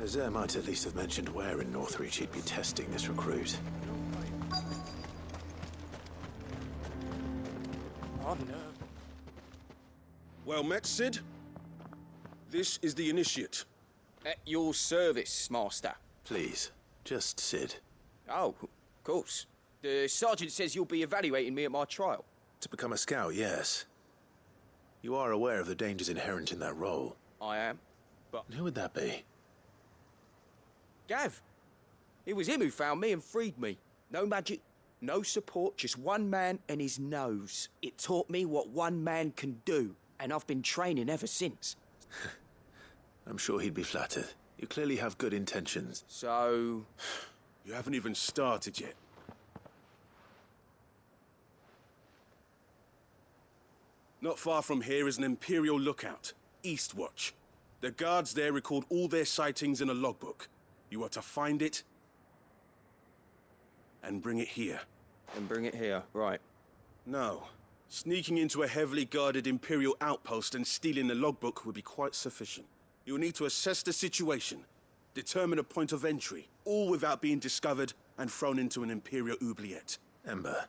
Azir might at least have mentioned where in Northreach he'd be testing this recruit. Oh no. Well met, Sid. This is the initiate. At your service, Master. Please, just Sid. Oh, of course. The sergeant says you'll be evaluating me at my trial. To become a scout, yes. You are aware of the dangers inherent in that role. I am. But And who would that be? Gav. It was him who found me and freed me. No magic, no support, just one man and his nose. It taught me what one man can do, and I've been training ever since. I'm sure he'd be flattered. You clearly have good intentions. So... You haven't even started yet. Not far from here is an Imperial lookout, Eastwatch. The guards there record all their sightings in a logbook. You are to find it and bring it here. And bring it here, right. No. Sneaking into a heavily guarded Imperial outpost and stealing the logbook would be quite sufficient. You'll need to assess the situation, determine a point of entry, all without being discovered and thrown into an Imperial oubliette. Ember,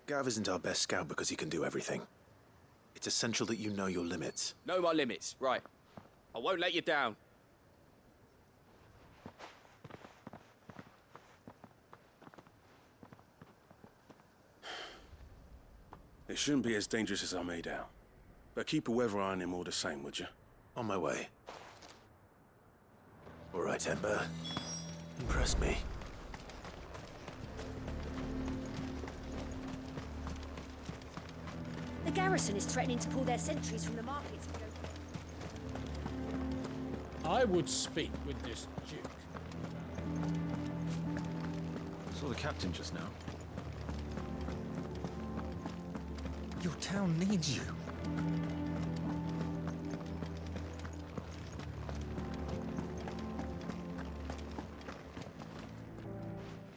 Gav isn't our best scout because he can do everything. It's essential that you know your limits. Know my limits, right. I won't let you down. It shouldn't be as dangerous as I made out. But keep a weather eye on him all the same, would you? On my way. All right, Ember. Impress me. The garrison is threatening to pull their sentries from the markets. I would speak with this Duke. Saw the captain just now. Your town needs you.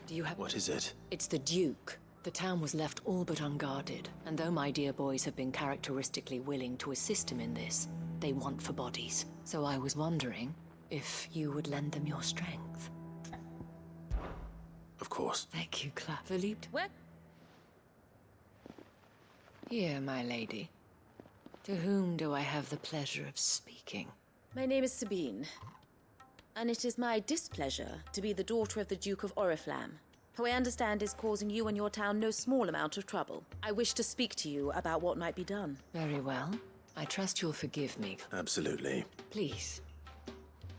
Do you have... What is it? It's the Duke. The town was left all but unguarded, and though my dear boys have been characteristically willing to assist him in this, they want for bodies. So I was wondering if you would lend them your strength. Of course. Thank you, Cla. Verliebt? Where? Here, my lady. To whom do I have the pleasure of speaking? My name is Sabine, and it is my displeasure to be the daughter of the Duke of Oriflamme, who I understand is causing you and your town no small amount of trouble. I wish to speak to you about what might be done. Very well. I trust you'll forgive me. Absolutely. Please.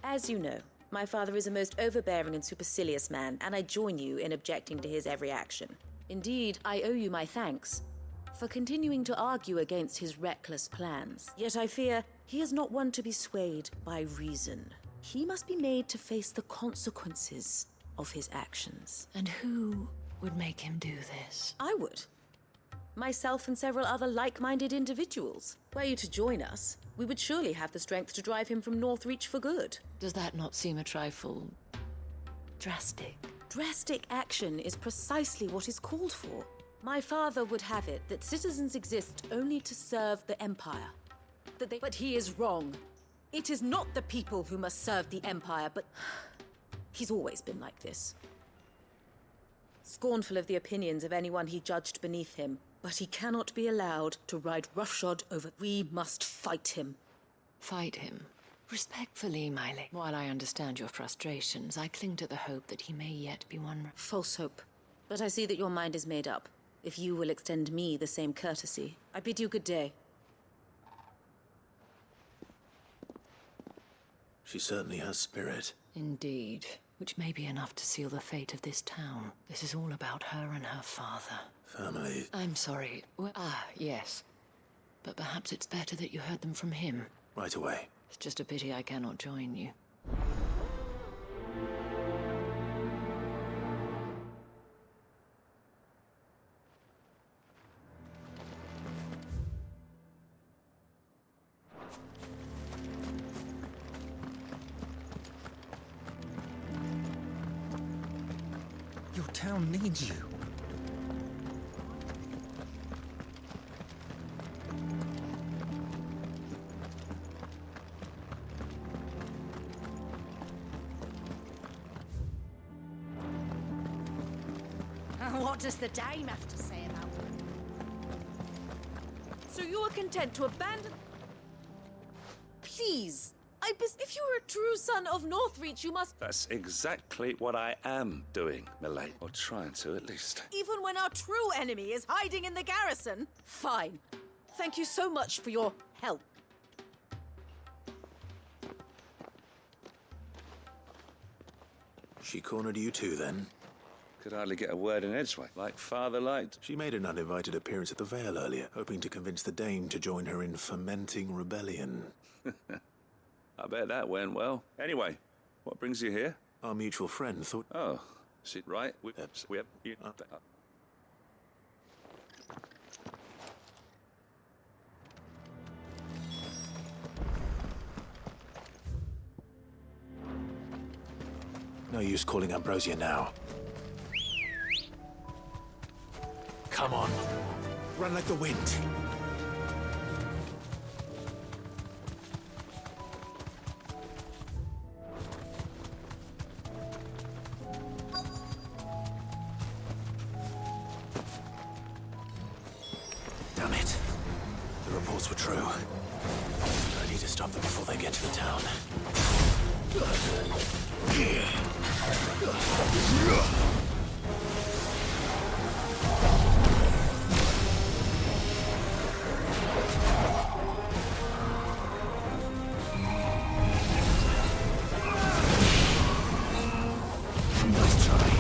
As you know, my father is a most overbearing and supercilious man, and I join you in objecting to his every action. Indeed, I owe you my thanks for continuing to argue against his reckless plans. Yet I fear he is not one to be swayed by reason. He must be made to face the consequences of his actions. And who would make him do this? I would. Myself and several other like-minded individuals. Were you to join us, we would surely have the strength to drive him from Northreach for good. Does that not seem a trifle... drastic? Drastic action is precisely what is called for. My father would have it that citizens exist only to serve the Empire. But he is wrong. It is not the people who must serve the Empire, but... He's always been like this. Scornful of the opinions of anyone he judged beneath him, but he cannot be allowed to ride roughshod over... We must fight him. Fight him? Respectfully, my lady. While I understand your frustrations, I cling to the hope that he may yet be one... False hope. But I see that your mind is made up. If you will extend me the same courtesy, I bid you good day. She certainly has spirit. Indeed. Which may be enough to seal the fate of this town. This is all about her and her father. Family. I'm sorry. Yes. But perhaps it's better that you heard them from him. Right away. It's just a pity I cannot join you. Your town needs you. What does the dame have to say about them? So you are content to abandon... Please, if you are a true son of Northreach, you must... That's exactly what I am doing, Milady. Or trying to, at least. Even when our true enemy is hiding in the garrison? Fine. Thank you so much for your help. She cornered you too, then? Could hardly get a word in edgewise, like father liked. She made an uninvited appearance at the Vale earlier, hoping to convince the Dame to join her in fomenting rebellion. I bet that went well. Anyway, what brings you here? Our mutual friend thought... Oh, sit right. We have... No use calling Ambrosia now. Come on. Run like the wind. Damn it. The reports were true. I need to stop them before they get to the town. Nice try.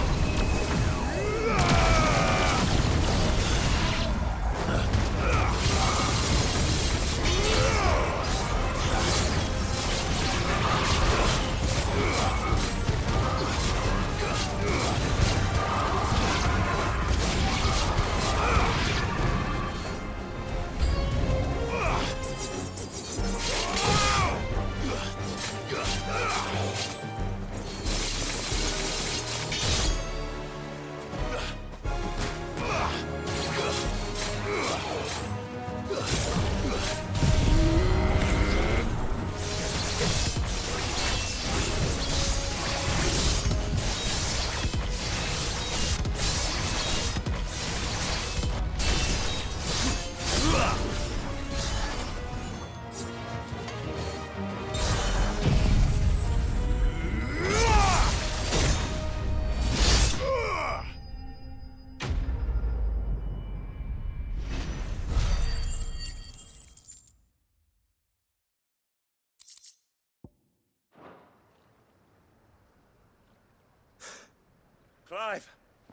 Clive!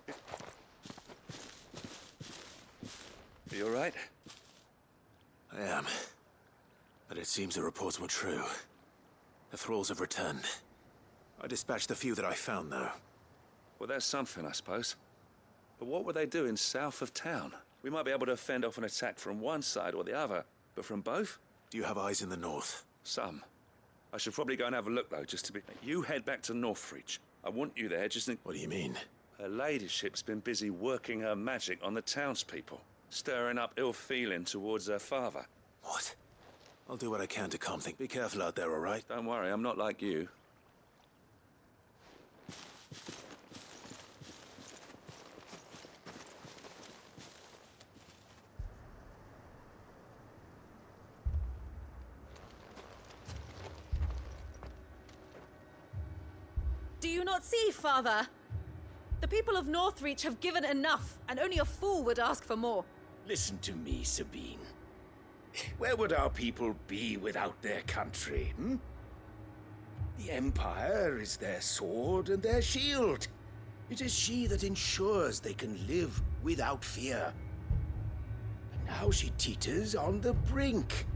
Are you all right? I am. But it seems the reports were true. The thralls have returned. I dispatched the few that I found, though. Well, that's something, I suppose. But what were they doing south of town? We might be able to fend off an attack from one side or the other, but from both? Do you have eyes in the north? Some. I should probably go and have a look, though, just to be... You head back to Northreach. I want you there, just in... What do you mean? Her ladyship's been busy working her magic on the townspeople, stirring up ill feeling towards her father. What? I'll do what I can to calm things. Be careful out there, all right? Don't worry, I'm not like you. Do you not see, Father? The people of Northreach have given enough, and only a fool would ask for more. Listen to me, Sabine. Where would our people be without their country, hmm? The Empire is their sword and their shield. It is she that ensures they can live without fear. And now she teeters on the brink.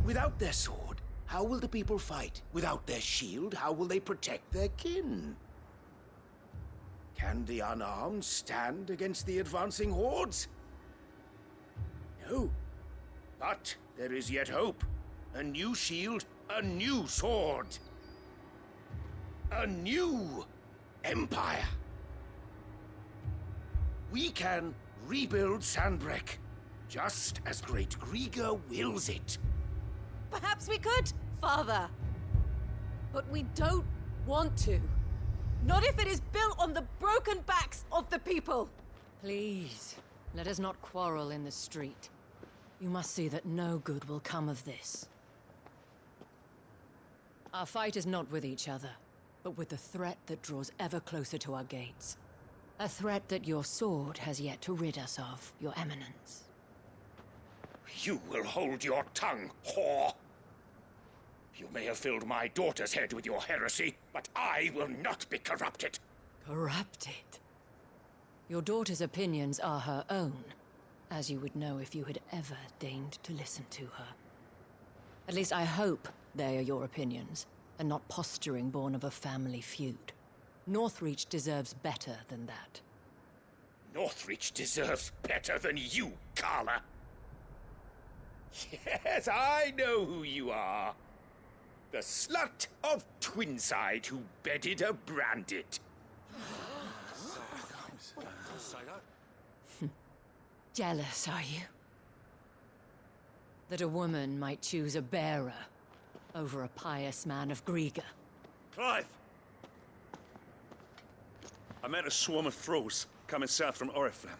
Without their sword, how will the people fight? Without their shield, how will they protect their kin? Can the unarmed stand against the advancing hordes? No. But there is yet hope. A new shield, a new sword. A new empire. We can rebuild Sandbreck, just as Great Grieger wills it. Perhaps we could, Father. But we don't want to. Not if it is built on the broken backs of the people! Please, let us not quarrel in the street. You must see that no good will come of this. Our fight is not with each other, but with the threat that draws ever closer to our gates. A threat that your sword has yet to rid us of, Your Eminence. You will hold your tongue, whore! You may have filled my daughter's head with your heresy, but I will not be corrupted! Corrupted? Your daughter's opinions are her own, as you would know if you had ever deigned to listen to her. At least I hope they are your opinions, and not posturing born of a family feud. Northreach deserves better than that. Northreach deserves better than you, Carla! Yes, I know who you are. The slut of Twinside who bedded a Branded. Jealous, are you? That a woman might choose a bearer over a pious man of Griega. Clive! I met a swarm of thralls coming south from Oriflamme.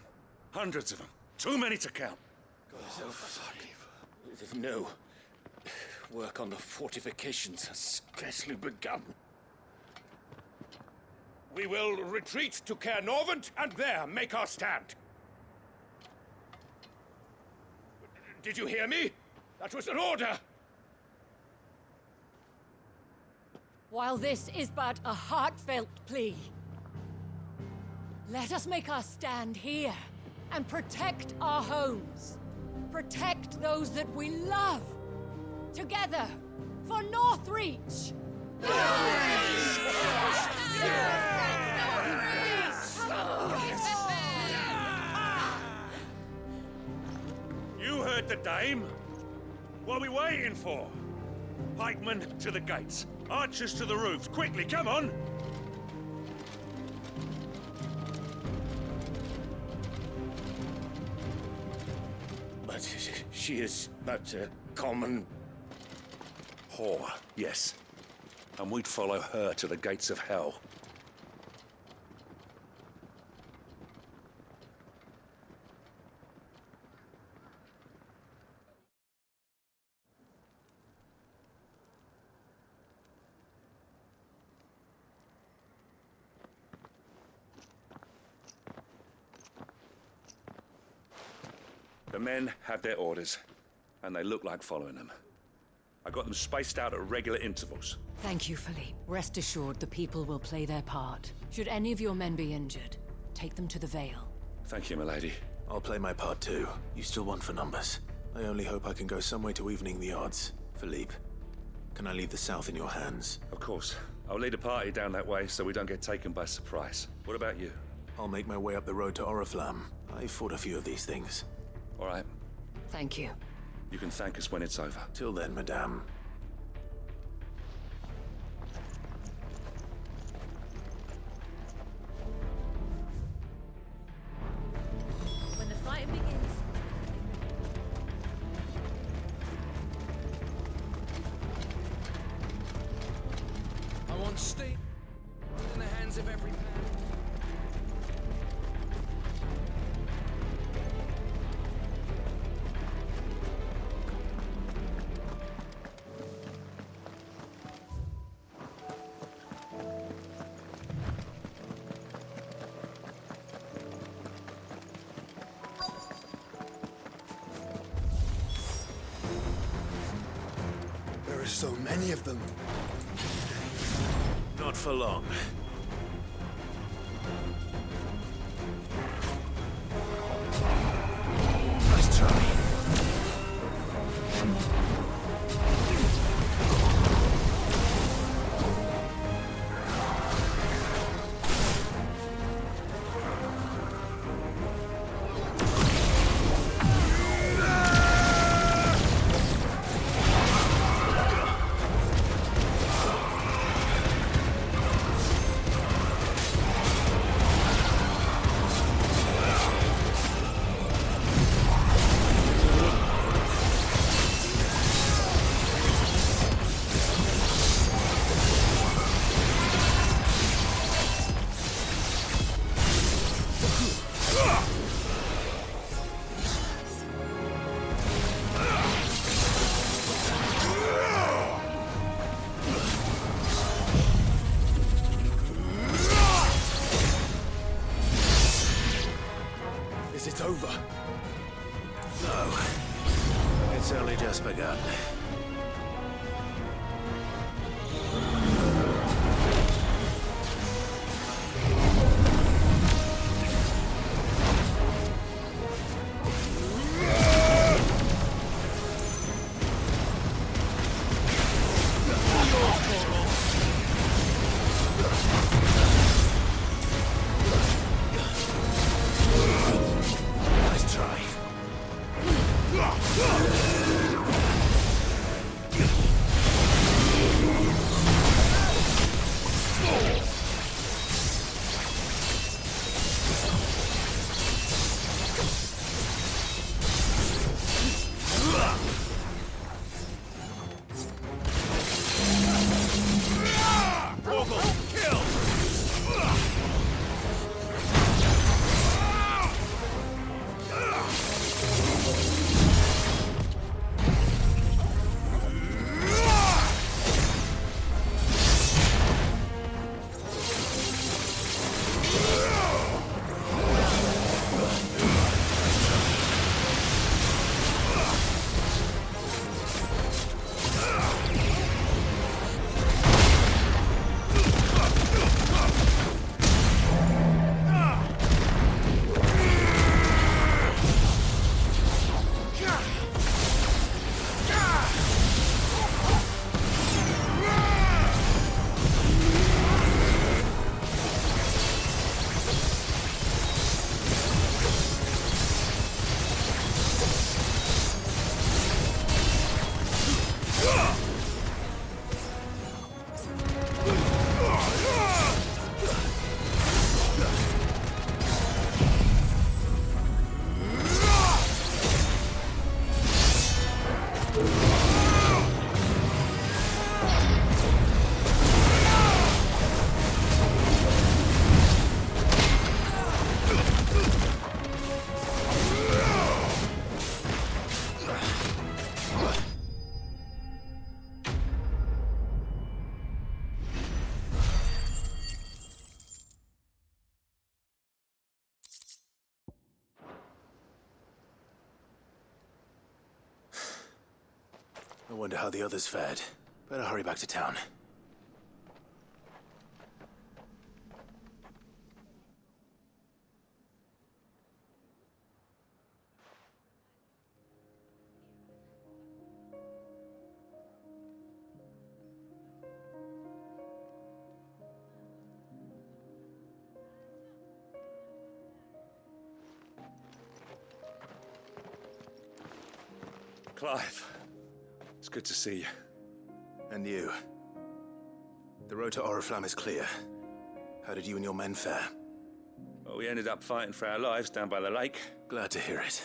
Hundreds of them. Too many to count. No. Work on the fortifications has scarcely begun. We will retreat to Caernarvon and there make our stand. Did you hear me? That was an order! While this is but a heartfelt plea, let us make our stand here and protect our homes. Protect those that we love. Together, for Northreach! You heard the dame. What are we waiting for? Pikemen to the gates. Archers to the roofs. Quickly, come on! But she is but a common... Whore, yes. And we'd follow her to the gates of hell. The men have their orders, and they look like following them. I got them spaced out at regular intervals. Thank you, Philippe. Rest assured the people will play their part. Should any of your men be injured, take them to the Vale. Thank you, milady. I'll play my part too. You still want for numbers. I only hope I can go some way to evening the odds. Philippe, can I leave the south in your hands? Of course. I'll lead a party down that way so we don't get taken by surprise. What about you? I'll make my way up the road to Oriflamme. I fought a few of these things. All right. Thank you. You can thank us when it's over. Till then, madame. When the fighting begins... I want steam in the hands of every man. There are so many of them. Not for long. Nice try. It's only just begun. Nice try. I wonder how the others fared. Better hurry back to town. Clive, it's good to see you. And you. The road to Oriflamme is clear. How did you and your men fare? Well, we ended up fighting for our lives down by the lake. Glad to hear it.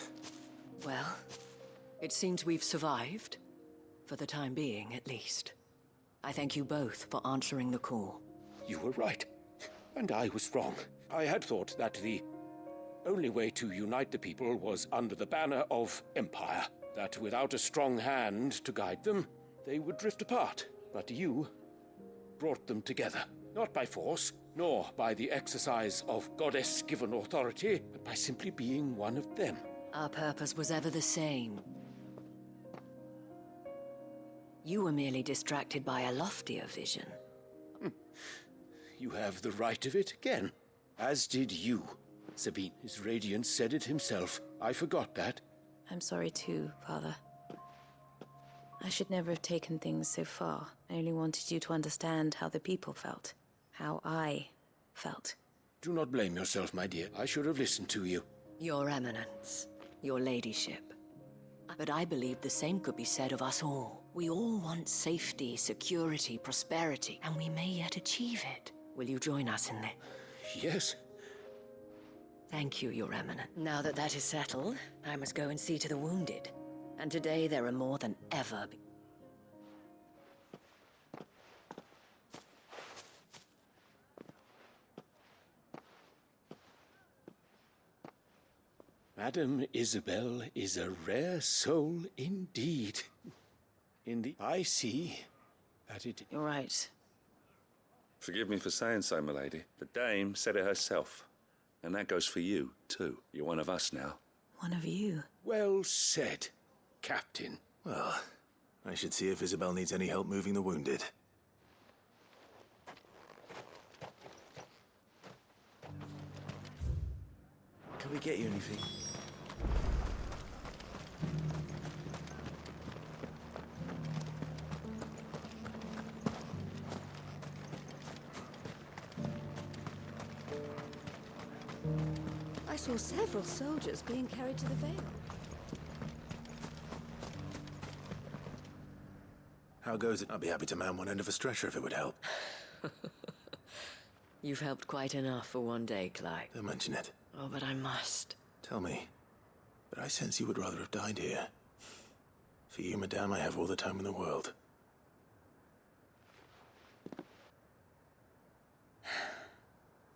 Well, it seems we've survived. For the time being, at least. I thank you both for answering the call. You were right, and I was wrong. I had thought that the only way to unite the people was under the banner of Empire. That without a strong hand to guide them, they would drift apart. But you brought them together, not by force, nor by the exercise of goddess-given authority, but by simply being one of them. Our purpose was ever the same. You were merely distracted by a loftier vision. You have the right of it again, as did you. Sabine, his radiance said it himself. I forgot that. I'm sorry too, Father. I should never have taken things so far. I only wanted you to understand how the people felt. How I felt. Do not blame yourself, my dear. I should have listened to you. Your Eminence, your ladyship. But I believe the same could be said of us all. We all want safety, security, prosperity, and we may yet achieve it. Will you join us in this? Yes. Thank you, Your Eminence. Now that that is settled, I must go and see to the wounded. And today there are more than ever. Madame Isabel is a rare soul indeed. I see that it... You're right. Forgive me for saying so, my lady. The dame said it herself. And that goes for you, too. You're one of us now. One of you. Well said, Captain. Well, I should see if Isabel needs any help moving the wounded. Can we get you anything? I saw several soldiers being carried to the Vale. How goes it? I'd be happy to man one end of a stretcher if it would help. You've helped quite enough for one day, Clyde. Don't mention it. Oh, but I must. Tell me, but I sense you would rather have died here. For you, madame, I have all the time in the world.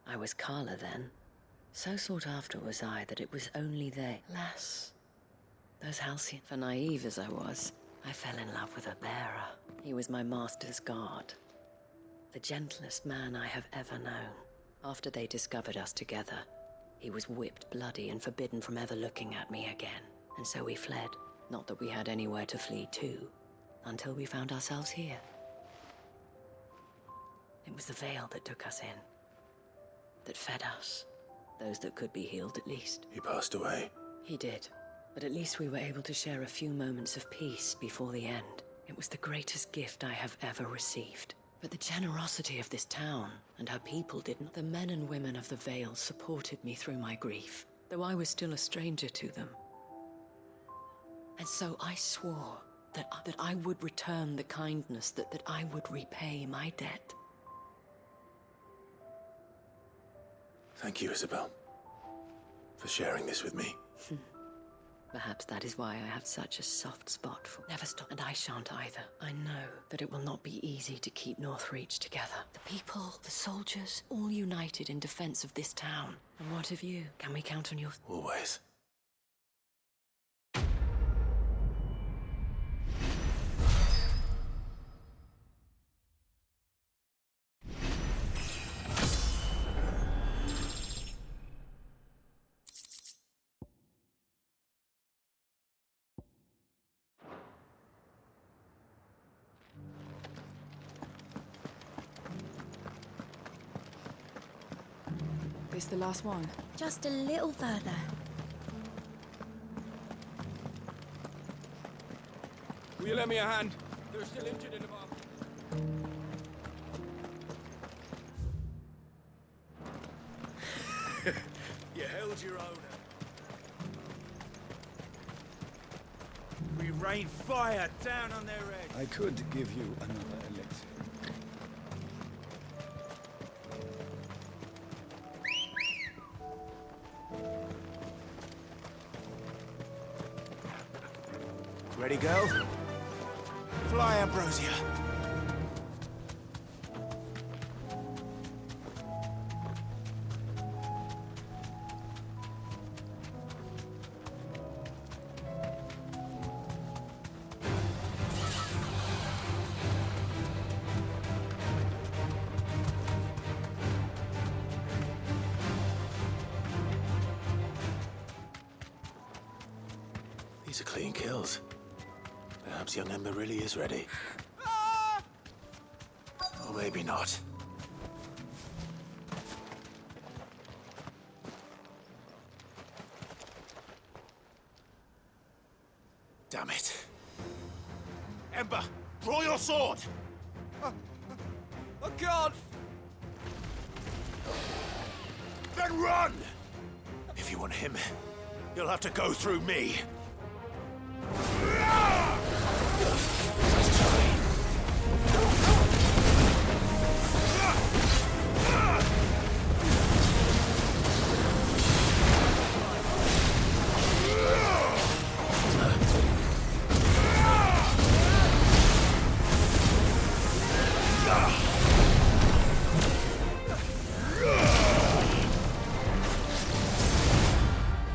I was Carla then. So sought after was I that it was only they. Alas, those halcyon. For naive as I was, I fell in love with a bearer. He was my master's guard. The gentlest man I have ever known. After they discovered us together, he was whipped bloody and forbidden from ever looking at me again. And so we fled. Not that we had anywhere to flee to, until we found ourselves here. It was the Vale that took us in, that fed us. Those that could be healed, at least. He passed away. He did. But at least we were able to share a few moments of peace before the end. It was the greatest gift I have ever received. But the generosity of this town and her people didn't. The men and women of the Vale supported me through my grief, though I was still a stranger to them. And so I swore that I would return the kindness, that I would repay my debt. Thank you, Isabel, for sharing this with me. Perhaps that is why I have such a soft spot for... Never stop, and I shan't either. I know that it will not be easy to keep Northreach together. The people, the soldiers, all united in defense of this town. And what of you? Can we count on your... Always. This the last one? Just a little further. Will you lend me a hand? They're still injured in the mob. You held your own. We rain fire down on their heads. I could give you another elixir. Ready, girl? Fly, Ambrosia. These are clean kills. Perhaps young Ember really is ready. Or maybe not. Damn it. Ember, draw your sword! I can't! Then run! If you want him, you'll have to go through me.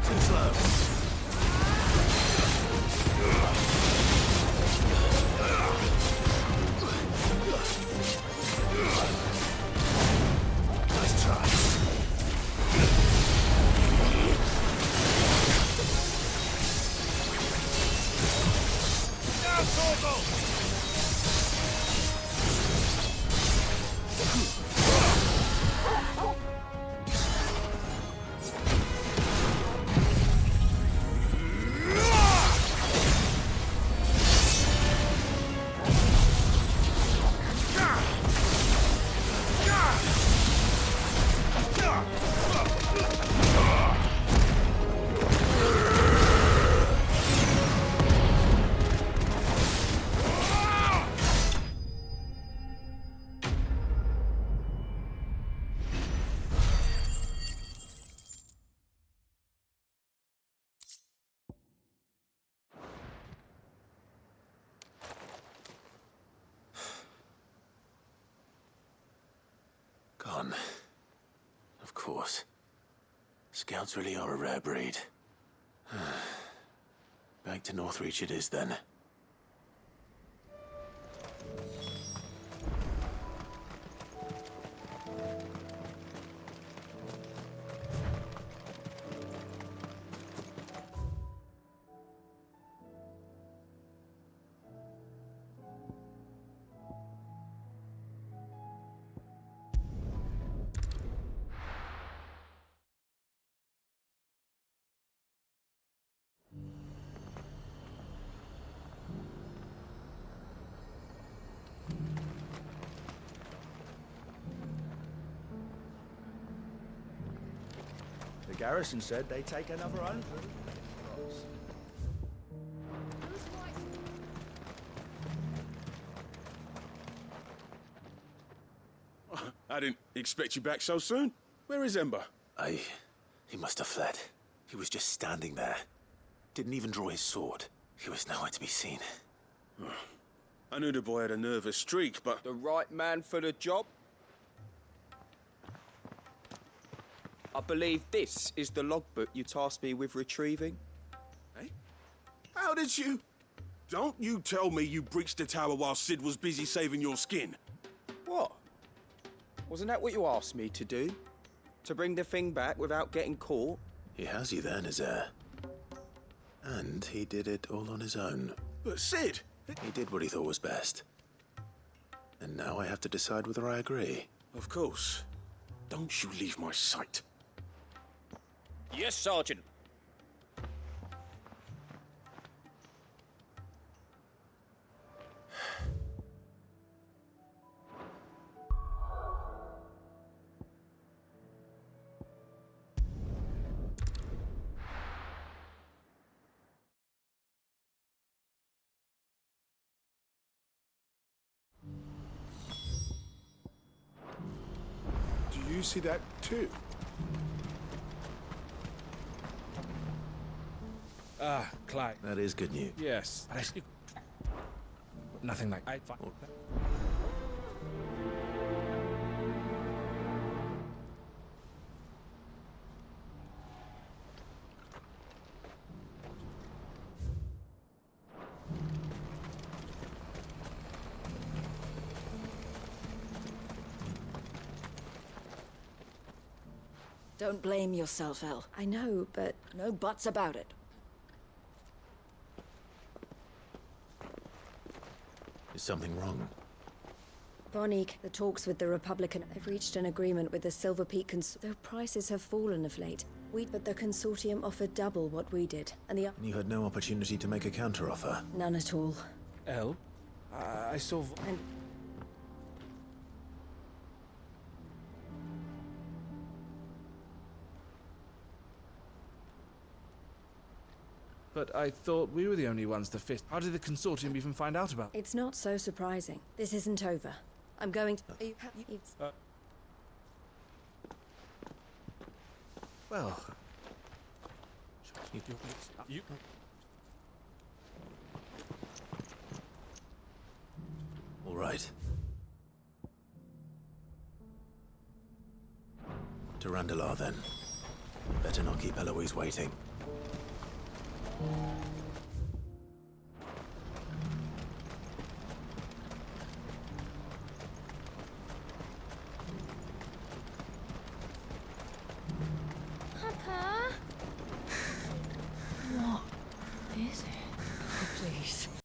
Too slow. out, Torgal! Gone. Of course. Scouts really are a rare breed. Back to Northreach it is then. The garrison said they'd take another 100. I didn't expect you back so soon. Where is Ember? He must have fled. He was just standing there. Didn't even draw his sword. He was nowhere to be seen. I knew the boy had a nervous streak, but... The right man for the job? I believe this is the logbook you tasked me with retrieving. Eh? How did you... Don't you tell me you breached the tower while Sid was busy saving your skin. What? Wasn't that what you asked me to do? To bring the thing back without getting caught? He has you there in his heir. And he did it all on his own. But Sid... He did what he thought was best. And now I have to decide whether I agree. Of course. Don't you leave my sight. Yes, Sergeant. Do you see that too? Ah, Clyde. That is good news. Yes. Nothing like... Don't blame yourself, El. I know, but... No buts about it. Is something wrong? Vonik, the talks with the Republican have reached an agreement with the Silver Peak though prices have fallen of late. But the consortium offered double what we did, and And you had no opportunity to make a counteroffer? none at all. El? I saw... And But I thought we were the only ones to fit. How did the consortium even find out about it? it's not so surprising. This isn't over. I'm going to... Are you happy? Well... All right. To Randalar, then. Better not keep Eloise waiting. What is it? Please.